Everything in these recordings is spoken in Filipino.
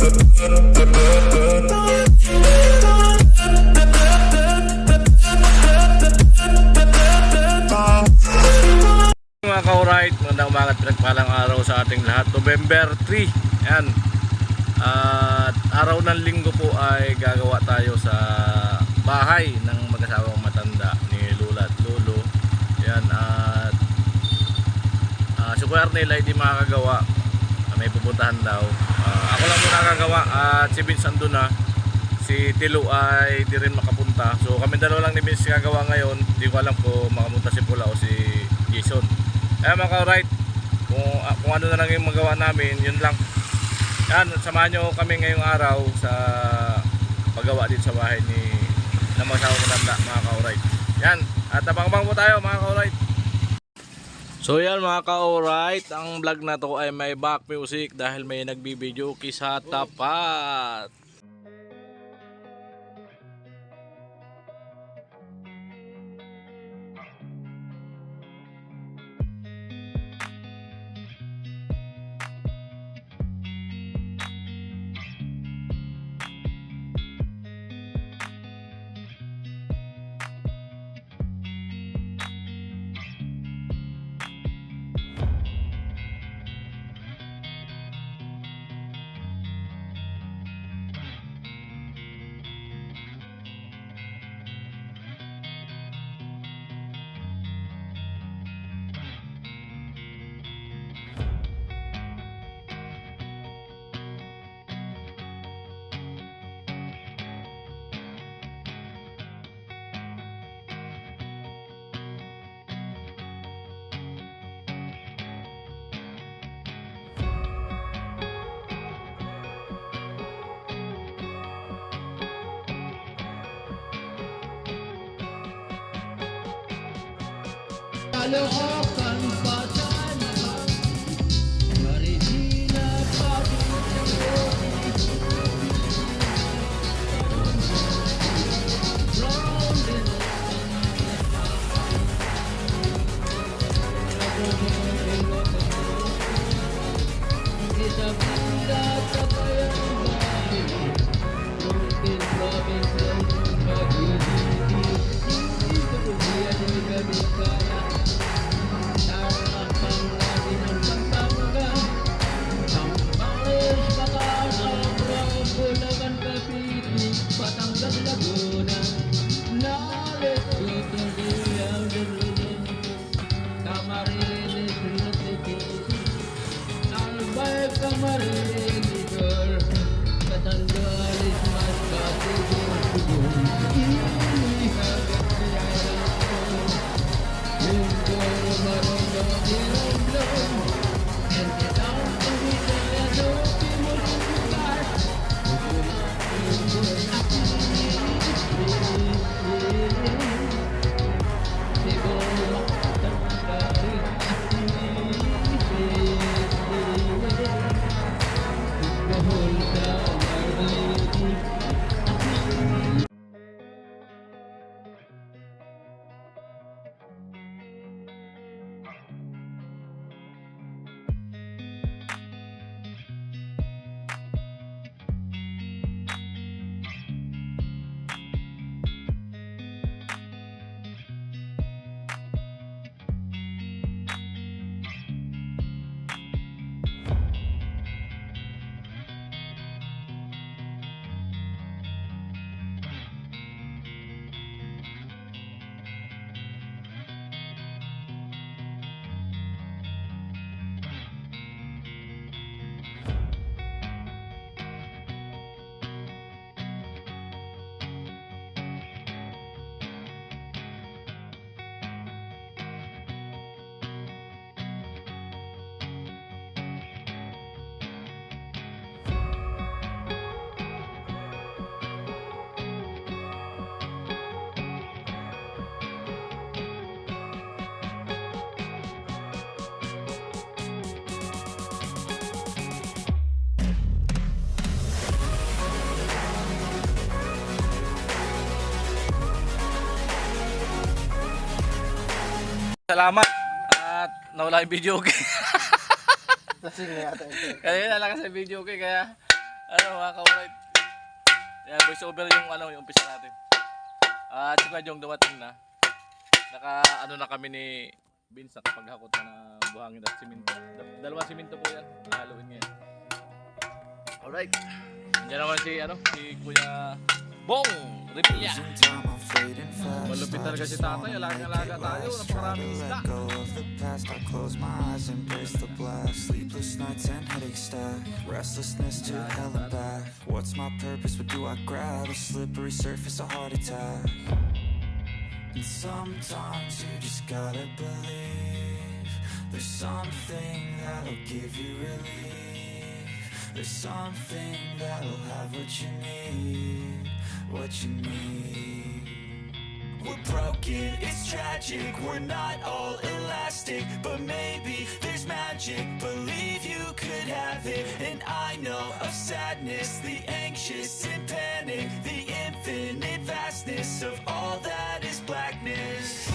Mga ka-alright, magandang umaga at pinagpalang araw sa ating lahat. November 3, yan. At araw ng linggo po ay gagawa tayo sa bahay ng mag-asawang matanda ni Lula at Lolo. Yan, at si Kuya Arnel ay di makakagawa, may pupuntahan daw. Ako lang muna nakagawa at si Vince ando na. Si Tilo ay di rin makapunta. So kami dalawa lang ni Vince gagawa ngayon. Di ko alam kung makapunta si Pula o si Jason. Kaya mga ka-alright, kung ano na lang yung magawa namin, yun lang. Yan, samahan nyo kami ngayong araw sa paggawa din sa bahay ni ng mag-asawang matanda, mga ka-alright. Yan, at abang-abang po tayo mga ka-alright. So yan mga ka-alright, ang vlog na to ay may back music dahil may nagbibideo sa tapat. Kalokohan pa sana, Marikina pa Salamat at nawala yung video okay. Lasing na yata ito. Kaya nalakas sa video okay kaya Ano mga ka-alright. Yeah, voice over yung yung umpisa natin. At si Kuya Jong dumating na. Na kami ni Vince nakapaghakot na ng buhangin at siminto. Dalawang siminto po yan. Haluin ngayon. Alright. Diyan naman si Kuya Bong Revilla. Malupit talaga si tatay. Alaga-alaga tayo. Napakaraming isda. Past, I close my eyes, embrace the blast. Sleepless nights and headaches stack. Restlessness to hell and back. What's my purpose? What do I grab? A slippery surface, a heart attack. And sometimes you just gotta believe there's something that'll give you relief. There's something that'll have what you need. What you need. We're broken, it's tragic, we're not all elastic, but maybe there's magic, believe you could have it. And I know of sadness, the anxious and panic, the infinite vastness of all that is blackness.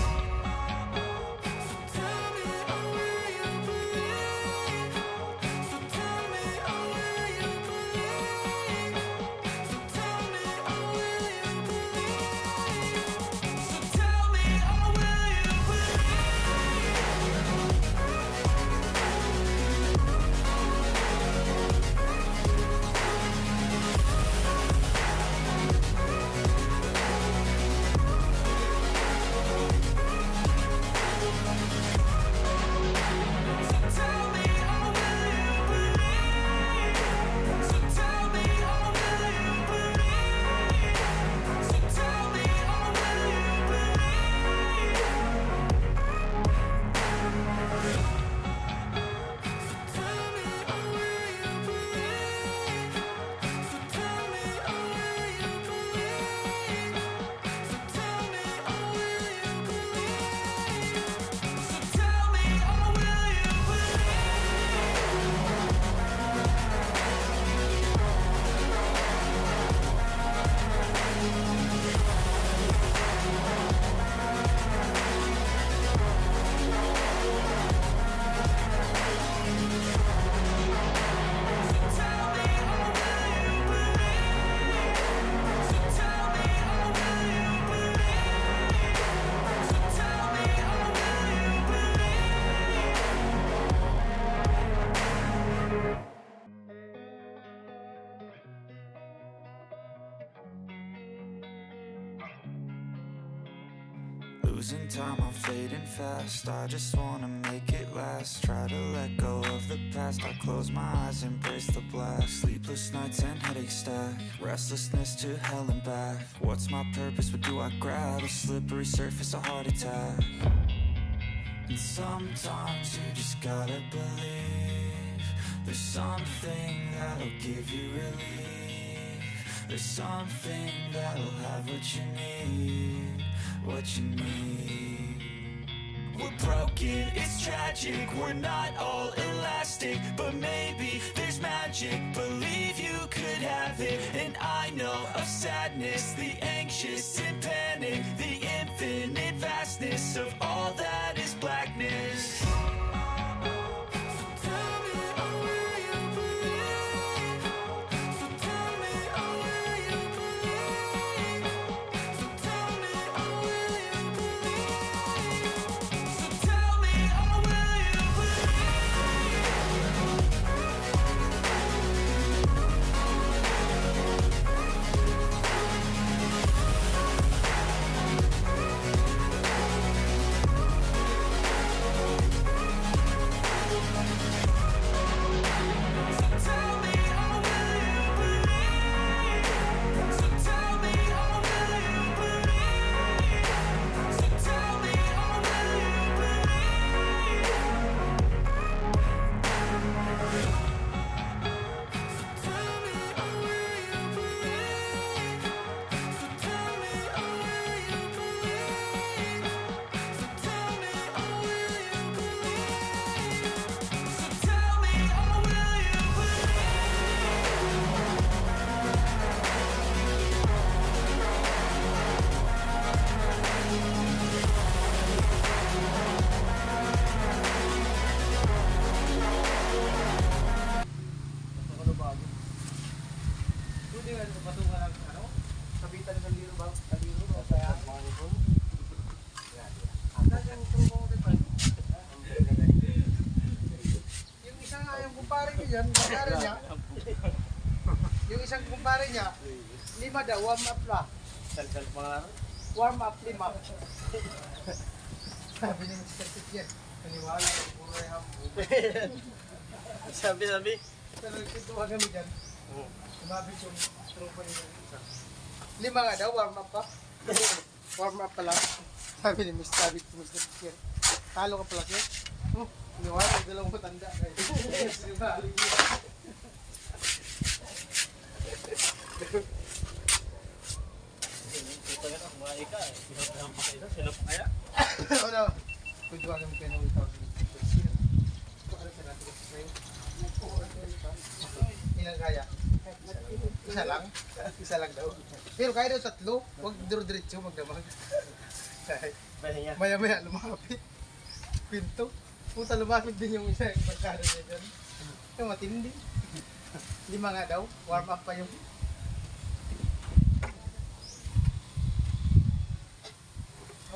Losing time, I'm fading fast. I just wanna make it last. Try to let go of the past. I close my eyes, embrace the blast. Sleepless nights and headaches stack. Restlessness to hell and back. What's my purpose? What do I grab? A slippery surface, a heart attack. And sometimes you just gotta believe there's something that'll give you relief. There's something that'll have what you need. What you need. We're broken, it's tragic, we're not all elastic, but maybe there's magic, believe you could have it. And I know of sadness, the anxious and panic, the infinite vastness of all that is blackness. Hindi nga, patungan lang, ano? Kabitan ng kaliro ba? Kaliro ba? Kaya, yung isang yung kumpare niya dyan, kumpare niya, yung isang kumpare niya, 5 daw, warm up lang. Warm up, 5. Sabi ni Mr. Tikyan, naniwala ko, puro ay hambo. Sabi. Pero nagsintuhan kami dyan, sumabit yung tropa niya yung isa. 5 nga daw, warm up pa. Warm up pa lang. Sabi ni Mr. Tikyan, talo ka pala siya. Naniwala, dalawang matanda. Sinibali niya. Ano? Pwede kami kayo na 1,000. Ano sa natin kasi sa'yo? Ilang kaya? Isa lang? Isa lang daw. Pero kaya daw 3. Huwag duro-diretso magdamag. Maya-maya lumapit. Pinto. Puta lumapit din yung isa yung barkada niya dyan. Yung matindi. 5 nga daw. Warm up pa yung...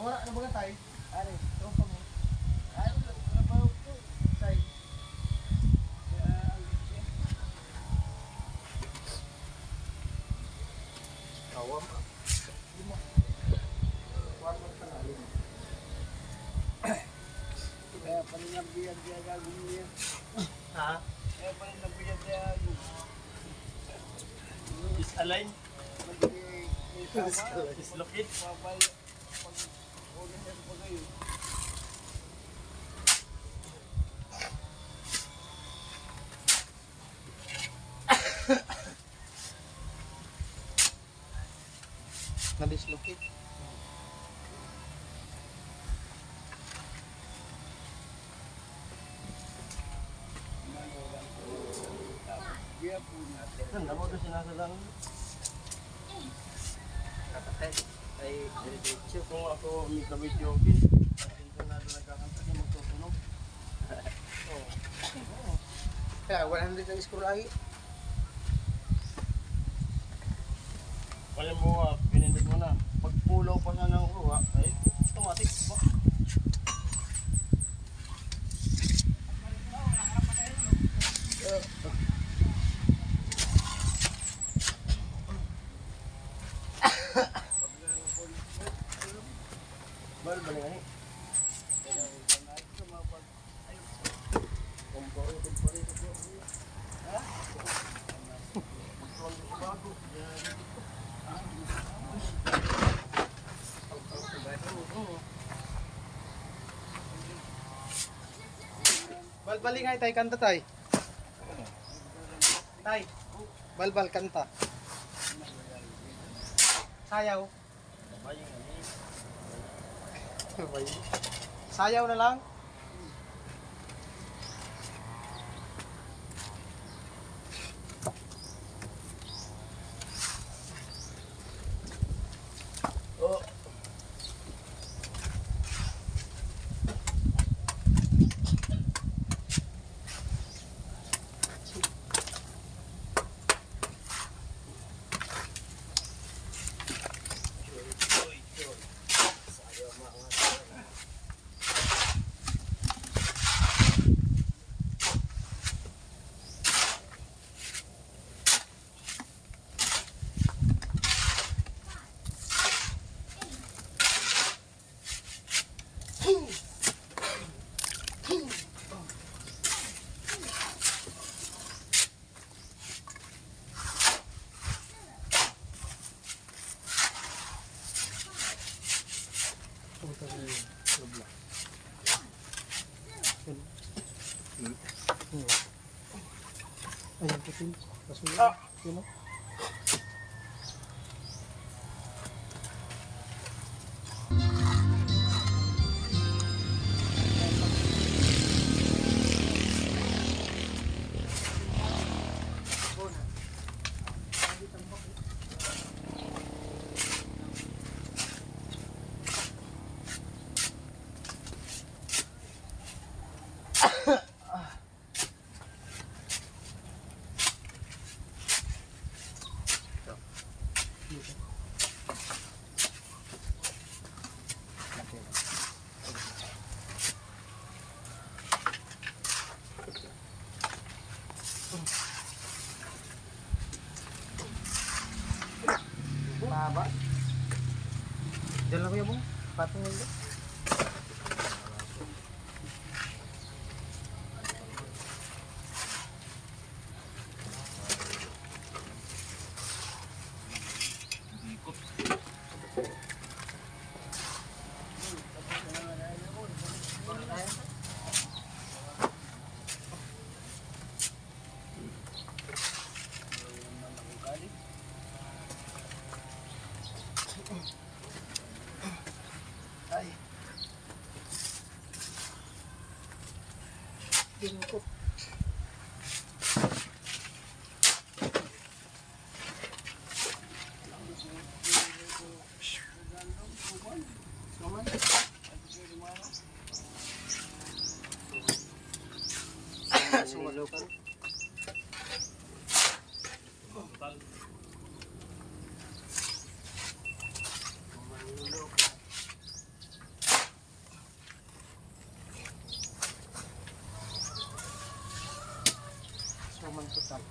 Wala na ba nga tayo? Ano? Tropa mo? Ano? Trabaho ko. Tayo. Warm up. 5. Warm up ka na. 5. Kaya pala nabiyad niya gagawin niya. Ha? Kaya pala nabiyad niya disalign. Dislocate. Papal. Pag-organize pa kayo. Na-dislocate. Ano mo ito sinasadang? Katakay. Ay, diretso kung ako may kabidyo okay. Dito na ito nagkakanta niya magtutunog. Kaya 100 ang score lagi. Alam mo, pinindot mo na. Pag pulaw pa siya ng uwa, ay automatic. Balik nga eh. Balbali nga tay kanta tay. Tay. Balbal kanta. Sayaw. Sayaw na lang. Oh. Ayan putin. Kaso yun o. Haba. Diyan lang kuya mo. Patong nito. Ay. Tingkot. Sumalokan. Suman total.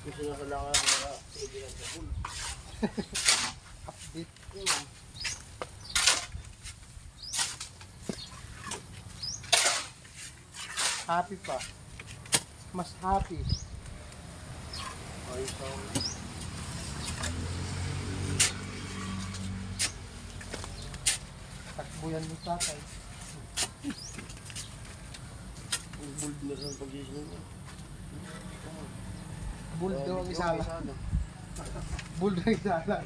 Gusto na kailangan mga kaibigan sa pool. Update. Happy pa. Mas happy. Ayos ako. Takbo yan ni tatay. Ang bold na sa pag-isip mo. Bull daw ang isala. Bull daw ang isala.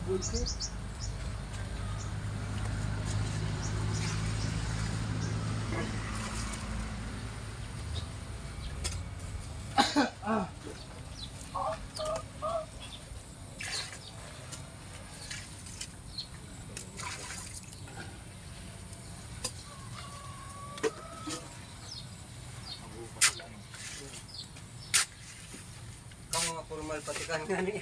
Bull sis. Kang mga formal patikan nga ni.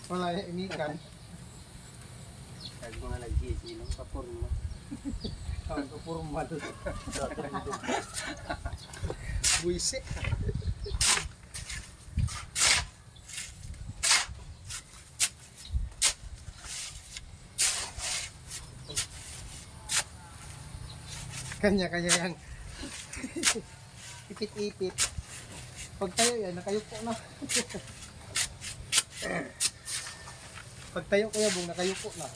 Wala yung imikan. Sabi ko nga nag-iisilong sa forma. Ang kapurmal. Buise. Kanya-kanya yan. Ipit-ipit. Pag tayo yan, nakayupo na. Pag tayo kuya bong, nakayupo na.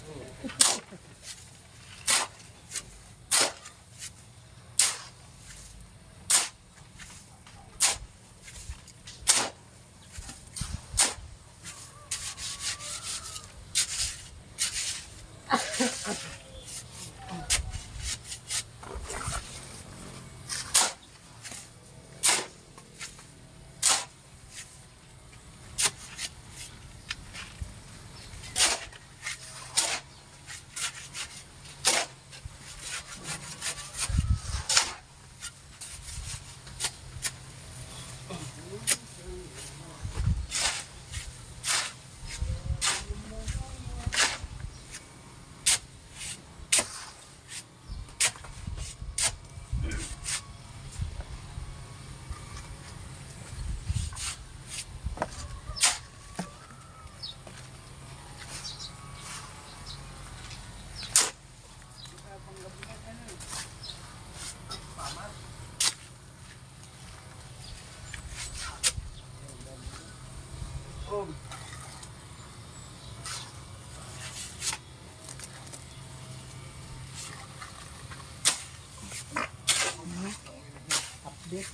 Update.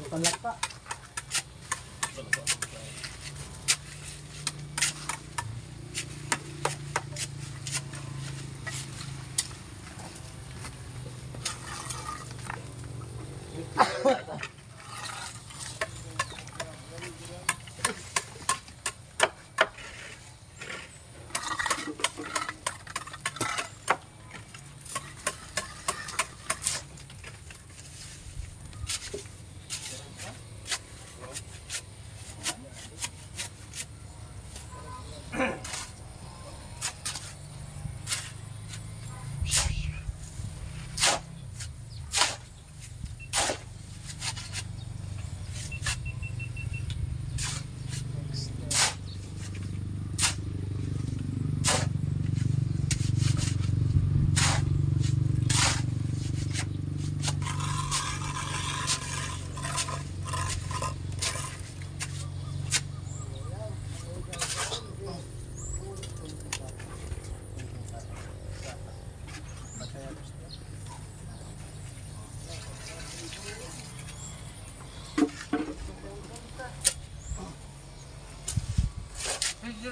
Panlaka.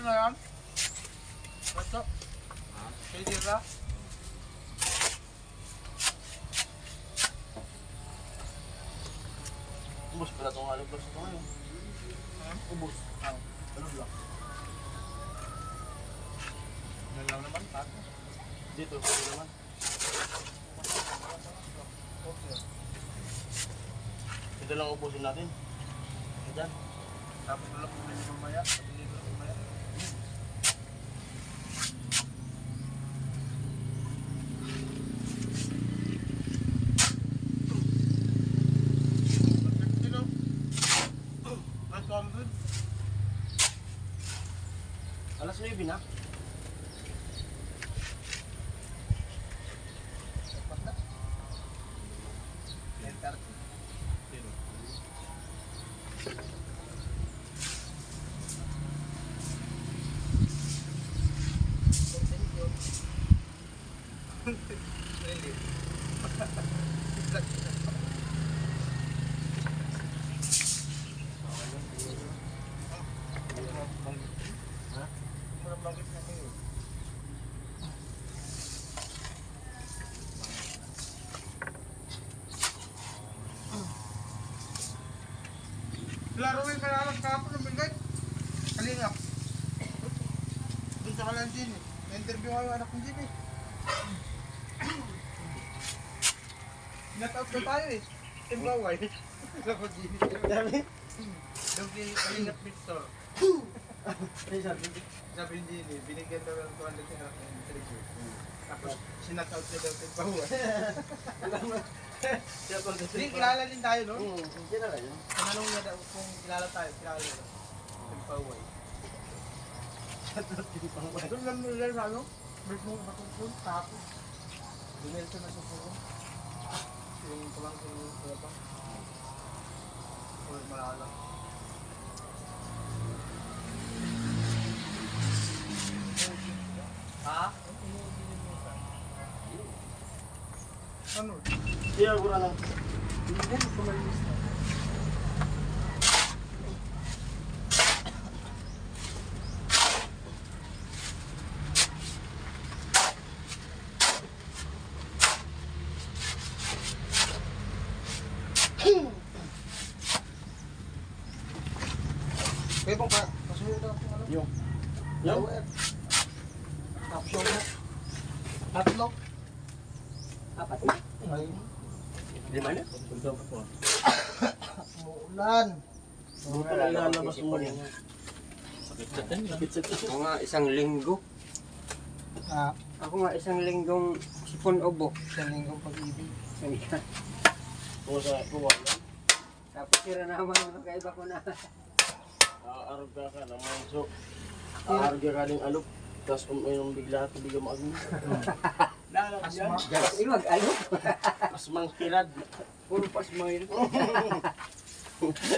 na yan? Bato? Pwede na? Ubus pala itong alog lang sa ito ngayon. Ubus. Alog lang. Nalaw naman, tato. Dito, dito naman. Ito lang ubusin natin. Diyan. Tapos wala po rin mamaya. Pabili ko mamaya. Alas 9 na. Laro yung kalalang kahapon ng bingay. Kalingap. Doon sa kalantin eh. Na-interview ko yung anak ng Jimmy. Nat-out na tayo eh. Timbaway. Alam ko Jimmy. Dami. Doon kay Kalingap Victor. Sabi ni Jimmy, binigyan daw ng 200 na ng interview. Tapos sinat-out niya daw timbaway. Hindi, kilala din tayo no? Hindi na lang. Tanong niya daw kung kilala tayo, kilala niya daw. Timbaway. Doon lang nila sa ano? Mismo matutulog, tapos. Dunelta na sa puro. Yung tulang sa mga pa. O malala. Ha? Ano? Iya, kurang lang. Hindi ko malis na. Kaya kung pasuyo na ako ano? Yung. Tapos yung tatlo. Apat na. Ay, Lima na? umuulan. Buto lang ilalabas mo rin. Sakit sa Ako nga isang linggo. Ah, Ako nga isang linggong sipon ubo. isang linggong pag-ibig. Kung sa kuwa lang. Tapos tira naman ang kaiba ko na. Aarog ka ng manso. Aarog ka ng alok. Tapos uminom bigla at bigla mo agad. Iwag ano? Mas mangkirad. Puro pas mo yun.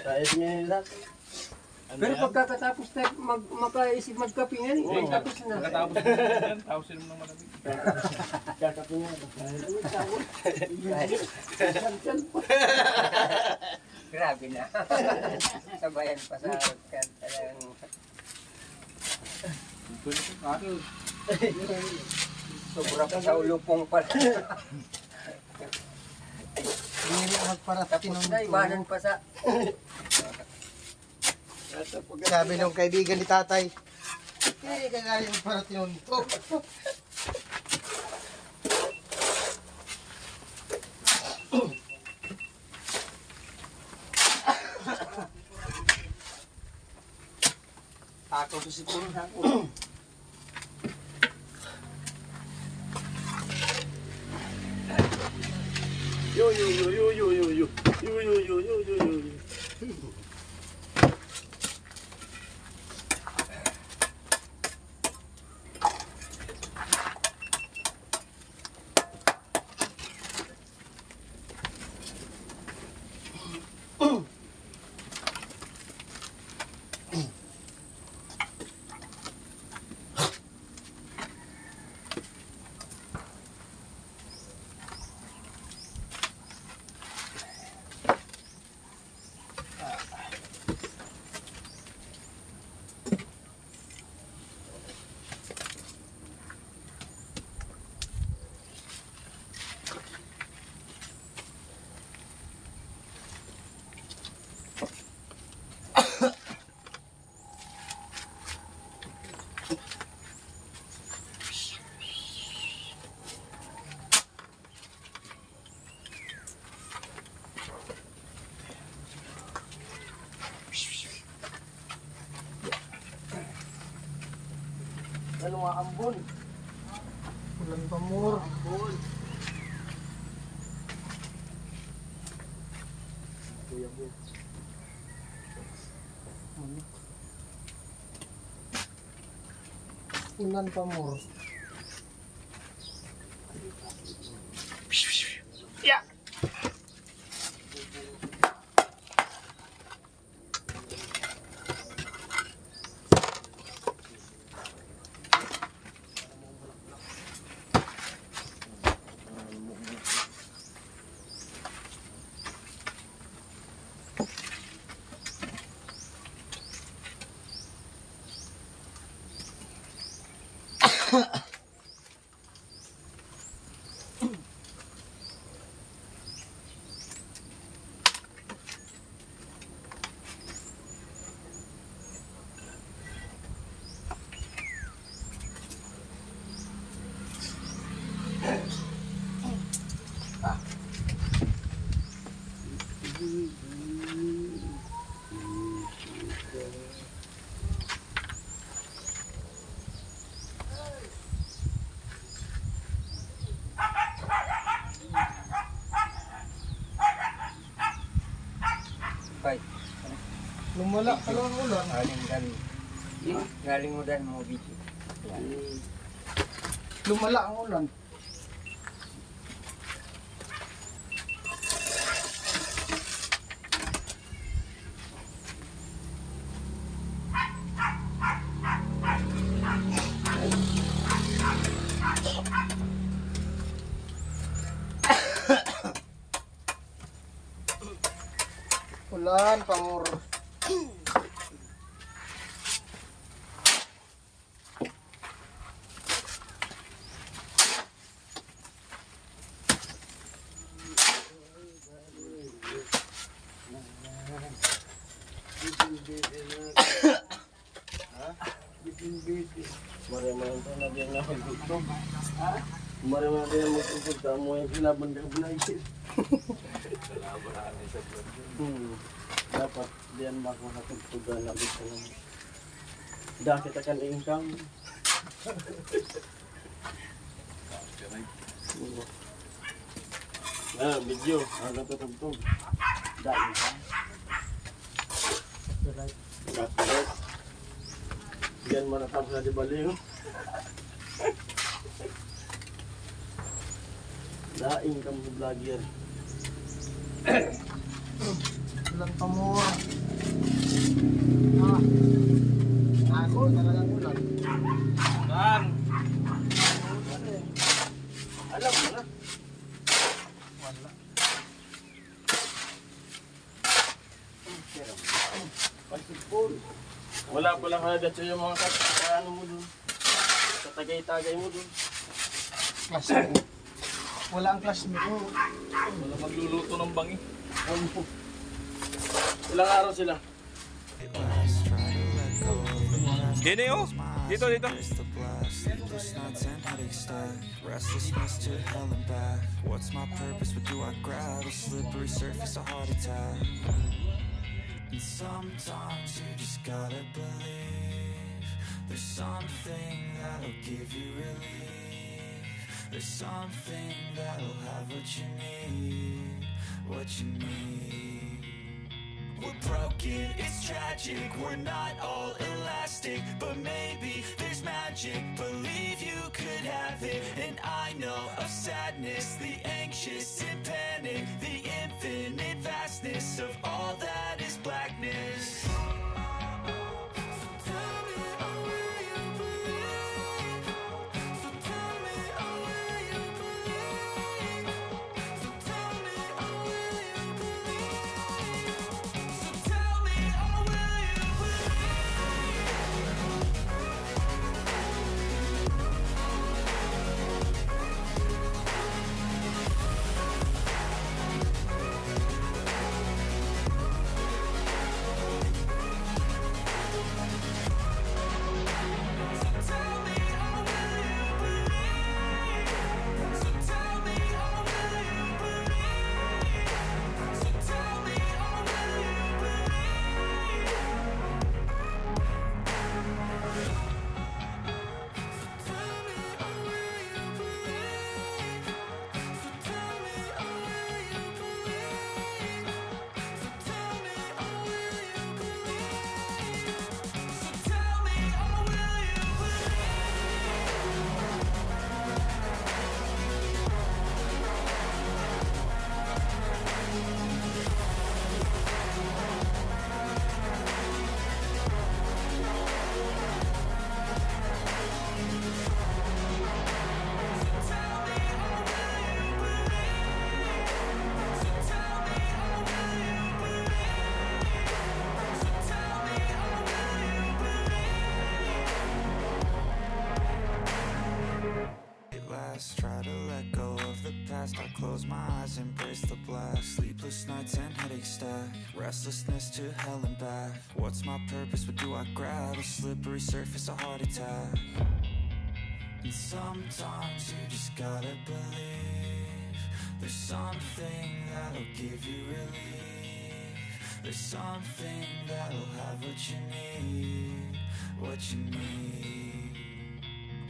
Tayo niya nila. Pero pagkatapos tayo makaisip magkapingan, tapos na. Pagkatapos mo yan, tausin mo ng malamig. Kakapin niya. Grabe na. Sabayan pa sa kan. Sobra pa sa ulupong pala. Hindi na magparat Tapos na, ibanan pa sa... Sabi ng kaibigan ni tatay, hindi ka kaya para tinuntok. Ako sa sipon ha. Yo yo yo yo yo yo yo yo yo yo yo yo yo. mga ambon. Ulan pa more. Ambon. Kuya po. Ulan pa more. Hoy, Lumala ka lang ang ulan. galing mo dan mo video. Lumala ang ulan. Ulan pa more. Marami na din na magdugto. Marami na din na magtugtog sa mo yung ilaban ng blanket. Dapat diyan ba kung natugtugan na bisa naman. Dah kita kan income. Nah, video agak tutugtog. Dah income. Dapat. Diyan manatapos na di baliw. Daing kang vlogger. Ulan pa more. Ako talagang ulan. Kan. Alam mo na. Wala. Pasipol. Wala pala kagad sa yung mga ano mo dun. Sa tagay-tagay mo dun. Classmate. Wala ang classmate ko. Wala magluluto ng bangi. Ilang araw sila? Dini oh! Dito, dito. Sleepless nights and headaches stack. Restlessness to hell and back. What's my purpose? What do I grab? A slippery surface, a heart attack. And sometimes you just gotta believe there's something that'll give you relief. There's something that'll have what you need, what you need. We're broken, it's tragic, we're not all elastic, but maybe there's magic, believe you could have it. And I know of sadness, the anxious and panic, the infinite vastness of all that is blackness. last. Try to let go of the past. I close my eyes, embrace the blast. Sleepless nights and headaches stack. Restlessness to hell and back. What's my purpose? What do I grab? A slippery surface, a heart attack. And sometimes you just gotta believe there's something that'll give you relief. There's something that'll have what you need, what you need.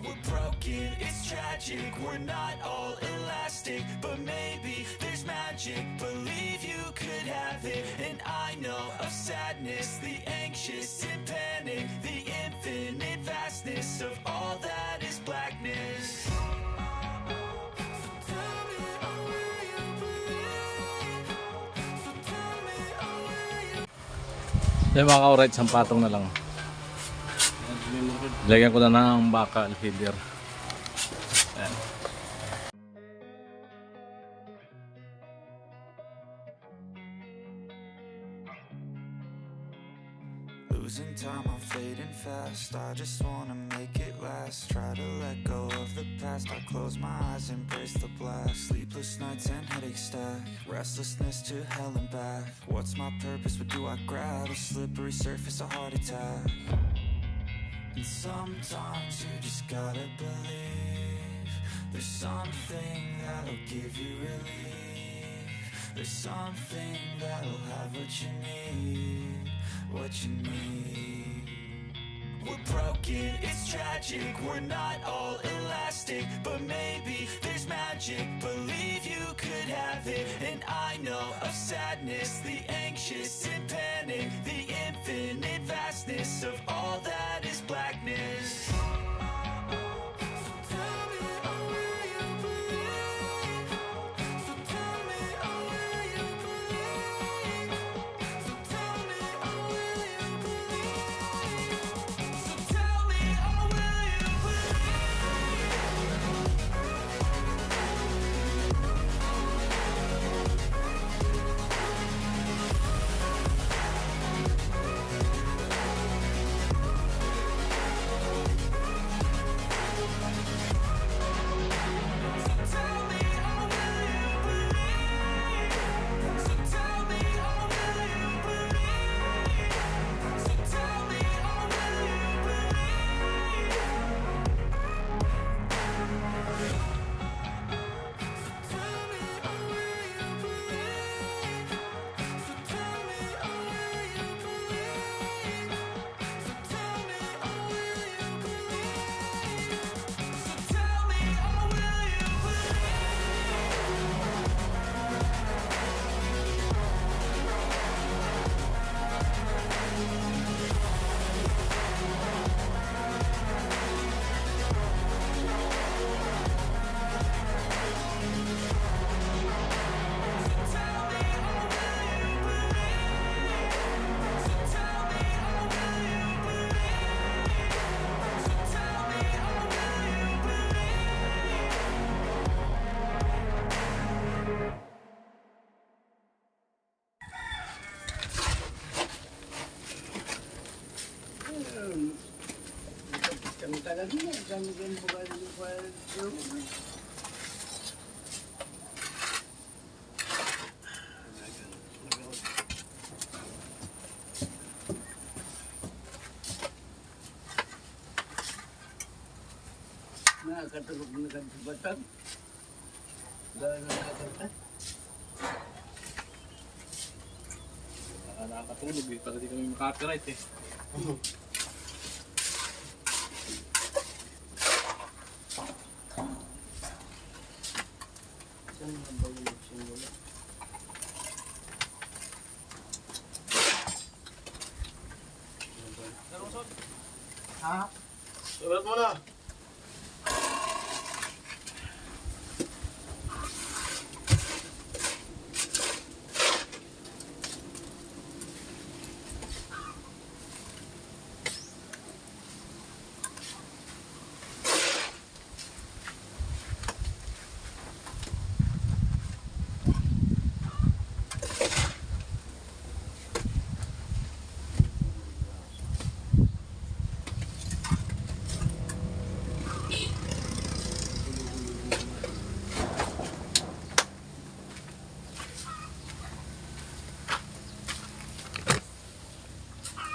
We're broken, it's tragic, we're not all elastic, but maybe there's magic. Believe you could have it, and I know of sadness, the anxious and panic, the infinite vastness of all that is blackness. Yung mga ka-alright, sampatong na lang. Lagyan ko na ng bakal header. Ayan. Losing time, I'm fading fast. I just wanna make it last. Try to let go of the past. I close my eyes, embrace the blast. Sleepless nights and headaches stack. Restlessness to hell and back. What's my purpose? What do I grab? A slippery surface, a heart attack. And sometimes you just gotta believe there's something that'll give you relief. There's something that'll have what you need, what you need. We're broken, it's tragic, we're not all elastic, but maybe there's magic. Believe you could have it, and I know of sadness, the anxious and panic, the infinite vastness of all that is blackness. Kami talaga yan. Kami din po ba yung nakakatulog na kantubatag. Dahil nakakatulog. Nakakatulog eh, pag di kami makakaright eh. Saan nga ba yung simula? Ha? Sulat mo na!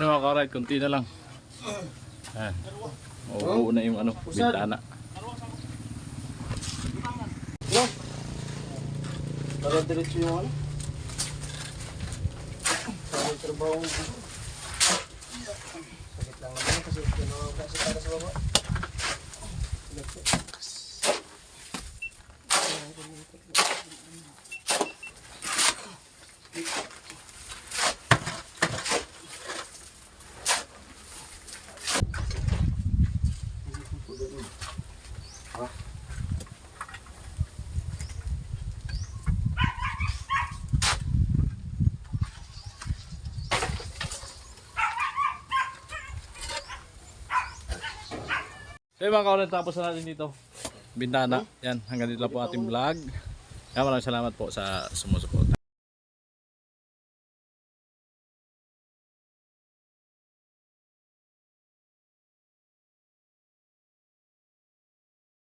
Ano mga ka-ride, konti na lang. Ayan. Oo na yung ano, bintana. Para diretso yung ano. Para yung trabaho mo. Sakit lang naman kasi kasi para sa baba. So mga ka-ride, tapos na natin dito. Bintana. Yan, hanggang dito lang po ating vlog. Kaya maraming salamat po sa sumusuporta.